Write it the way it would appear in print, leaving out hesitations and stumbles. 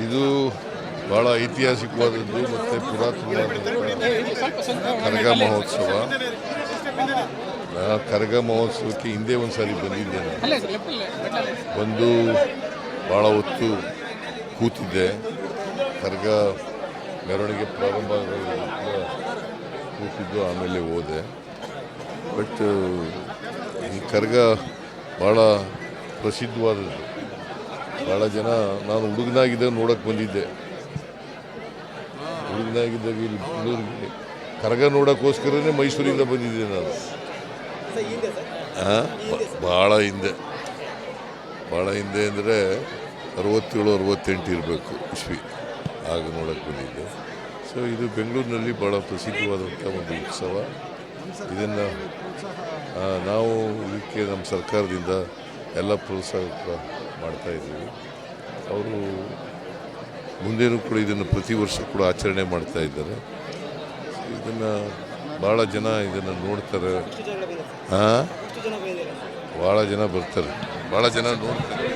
ಇದು ಭಾಳ ಐತಿಹಾಸಿಕವಾದದ್ದು ಮತ್ತು ಪುರಾತನವಾದಂಥ ಕರಗ ಮಹೋತ್ಸವ. ಕರಗ ಮಹೋತ್ಸವಕ್ಕೆ ಹಿಂದೆ ಒಂದು ಸಾರಿ ಬಂದಿದ್ದೇನೆ. ಬಂದು ಭಾಳ ಹೊತ್ತು ಕೂತಿದ್ದೆ. ಕರಗ ಮೆರವಣಿಗೆ ಪ್ರಾರಂಭ ಕೂತಿದ್ದು, ಆಮೇಲೆ ಹೋದೆ. ಬಟ್ ಈ ಕರಗ ಭಾಳ ಪ್ರಸಿದ್ಧವಾದದ್ದು. ಭಾಳ ಜನ, ನಾನು ಹುಡುಗನಾಗಿದ್ದಾಗ ನೋಡೋಕ್ಕೆ ಬಂದಿದ್ದೆ. ಹುಡುಗನಾಗಿದ್ದಾಗ ಇಲ್ಲಿ ಬೆಂಗಳೂರಿಗೆ ಕರಗ ನೋಡೋಕ್ಕೋಸ್ಕರನೇ ಮೈಸೂರಿಂದ ಬಂದಿದ್ದೆ ನಾನು. ಭಾಳ ಹಿಂದೆ ಅಂದರೆ 67-68 ಇರಬೇಕು ಇಸ್ವಿ, ಆಗ ನೋಡೋಕ್ಕೆ ಬಂದಿದ್ದೆ. ಸೊ ಇದು ಬೆಂಗಳೂರಿನಲ್ಲಿ ಭಾಳ ಪ್ರಸಿದ್ಧವಾದಂಥ ಒಂದು ಉತ್ಸವ. ಇದನ್ನು ನಾವು ಇದಕ್ಕೆ ನಮ್ಮ ಸರ್ಕಾರದಿಂದ ಎಲ್ಲ ಪ್ರೋತ್ಸಾಹ ಮಾಡ್ತಾಯಿದ್ದೀವಿ. ಅವರು ಮುಂದೇನೂ ಕೂಡ ಇದನ್ನು ಪ್ರತಿ ವರ್ಷ ಕೂಡ ಆಚರಣೆ ಮಾಡ್ತಾ ಇದ್ದಾರೆ. ಇದನ್ನು ಭಾಳ ಜನ ಇದನ್ನು ನೋಡ್ತಾರೆ. ಭಾಳ ಜನ ಬರ್ತಾರೆ, ಭಾಳ ಜನ ನೋಡ್ತಾರೆ.